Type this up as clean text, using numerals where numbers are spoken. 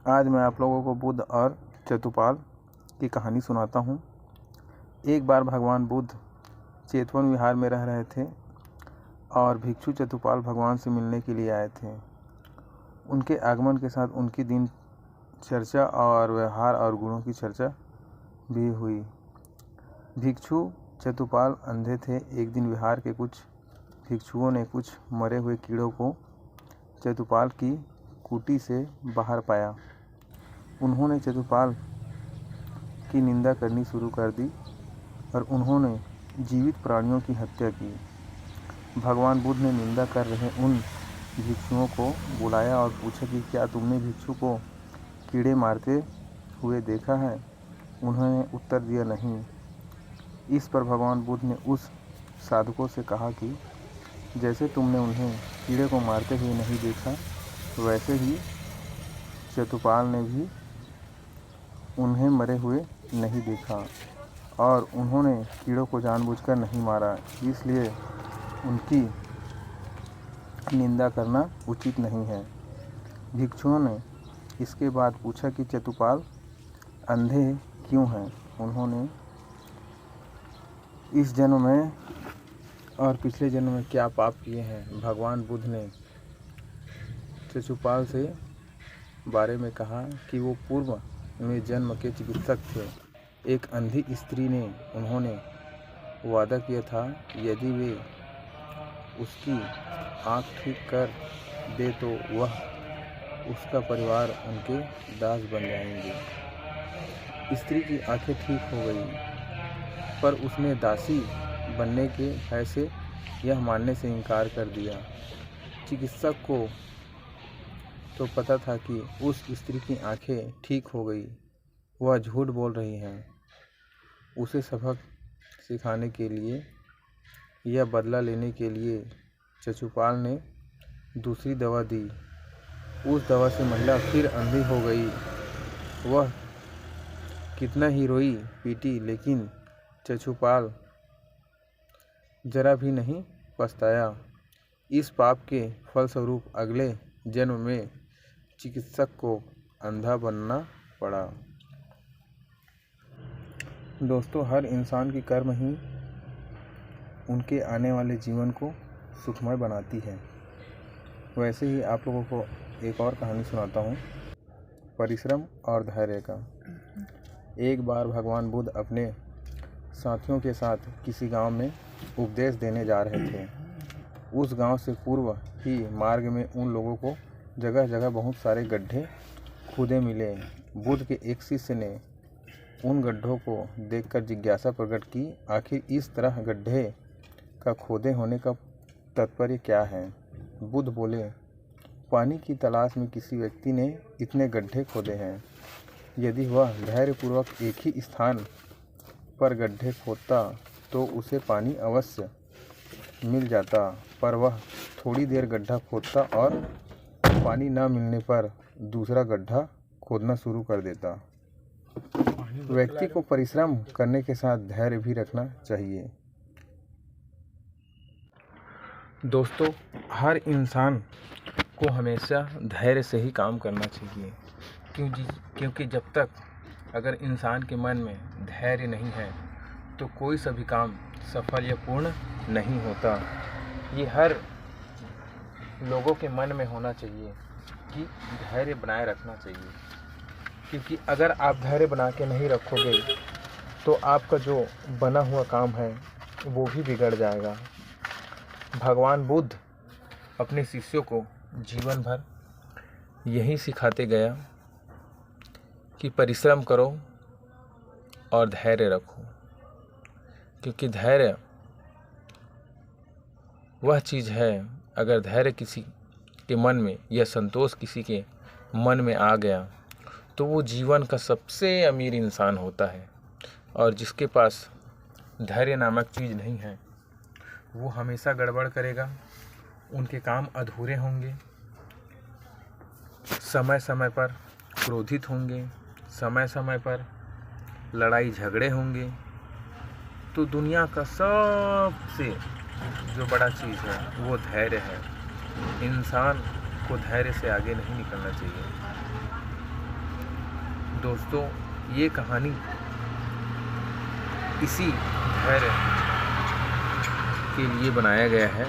आज मैं आप लोगों को बुद्ध और चतुपाल की कहानी सुनाता हूँ। एक बार भगवान बुद्ध चेतवन विहार में रह रहे थे और भिक्षु चतुपाल भगवान से मिलने के लिए आए थे। उनके आगमन के साथ उनकी दिन चर्चा और व्यवहार और गुणों की चर्चा भी हुई। भिक्षु चतुपाल अंधे थे। एक दिन विहार के कुछ भिक्षुओं ने कुछ मरे हुए कीड़ों को चतुपाल की कुटी से बाहर पाया। उन्होंने चतुपाल की निंदा करनी शुरू कर दी और उन्होंने जीवित प्राणियों की हत्या की। भगवान बुद्ध ने निंदा कर रहे उन भिक्षुओं को बुलाया और पूछा कि क्या तुमने भिक्षु को कीड़े मारते हुए देखा है? उन्होंने उत्तर दिया, नहीं। इस पर भगवान बुद्ध ने उस साधकों से कहा कि जैसे तुमने उन्हें कीड़े को मारते हुए नहीं देखा, वैसे ही चतुपाल ने भी उन्हें मरे हुए नहीं देखा और उन्होंने कीड़ों को जानबूझकर नहीं मारा, इसलिए उनकी निंदा करना उचित नहीं है। भिक्षुओं ने इसके बाद पूछा कि चतुपाल अंधे क्यों हैं? उन्होंने इस जन्म में और पिछले जन्म में क्या पाप किए हैं? भगवान बुद्ध ने चतुपाल से बारे में कहा कि वो पूर्व में जन्म के चिकित्सक थे। एक अंधी स्त्री ने उन्होंने वादा किया था यदि वे उसकी आँख ठीक कर दे तो वह उसका परिवार उनके दास बन जाएंगे। स्त्री की आंखें ठीक हो गई, पर उसने दासी बनने के भय से यह मानने से इनकार कर दिया। चिकित्सक को तो पता था कि उस स्त्री की आंखें ठीक हो गई, वह झूठ बोल रही है। उसे सबक सिखाने के लिए या बदला लेने के लिए चतुपाल ने दूसरी दवा दी। उस दवा से महिला फिर अंधी हो गई। वह कितना ही रोई पीटी, लेकिन चतुपाल जरा भी नहीं पछताया। इस पाप के फलस्वरूप अगले जन्म में चिकित्सक को अंधा बनना पड़ा। दोस्तों, हर इंसान की कर्म ही उनके आने वाले जीवन को सुखमय बनाती है। वैसे ही आप लोगों को एक और कहानी सुनाता हूँ, परिश्रम और धैर्य का। एक बार भगवान बुद्ध अपने साथियों के साथ किसी गांव में उपदेश देने जा रहे थे। उस गांव से पूर्व ही मार्ग में उन लोगों को जगह जगह बहुत सारे गड्ढे खुदे मिले। बुद्ध के एक शिष्य ने उन गड्ढों को देखकर जिज्ञासा प्रकट की, आखिर इस तरह गड्ढे का खोदे होने का तात्पर्य क्या है? बुद्ध बोले, पानी की तलाश में किसी व्यक्ति ने इतने गड्ढे खोदे हैं। यदि वह धैर्यपूर्वक एक ही स्थान पर गड्ढे खोदता तो उसे पानी अवश्य मिल जाता, पर वह थोड़ी देर गड्ढा खोदता और पानी न मिलने पर दूसरा गड्ढा खोदना शुरू कर देता। व्यक्ति को परिश्रम करने के साथ धैर्य भी रखना चाहिए। दोस्तों, हर इंसान को हमेशा धैर्य से ही काम करना चाहिए, क्योंकि जब तक अगर इंसान के मन में धैर्य नहीं है तो कोई सा भी काम सफल या पूर्ण नहीं होता। ये हर लोगों के मन में होना चाहिए कि धैर्य बनाए रखना चाहिए, क्योंकि अगर आप धैर्य बना के नहीं रखोगे तो आपका जो बना हुआ काम है वो भी बिगड़ जाएगा। भगवान बुद्ध अपने शिष्यों को जीवन भर यही सिखाते गया कि परिश्रम करो और धैर्य रखो, क्योंकि धैर्य वह चीज़ है, अगर धैर्य किसी के मन में या संतोष किसी के मन में आ गया तो वो जीवन का सबसे अमीर इंसान होता है। और जिसके पास धैर्य नामक चीज़ नहीं है वो हमेशा गड़बड़ करेगा, उनके काम अधूरे होंगे, समय समय पर क्रोधित होंगे, समय समय पर लड़ाई झगड़े होंगे। तो दुनिया का सबसे जो बड़ा चीज़ है वो धैर्य है। इंसान को धैर्य से आगे नहीं निकलना चाहिए। दोस्तों ये कहानी इसी धैर्य के लिए बनाया गया है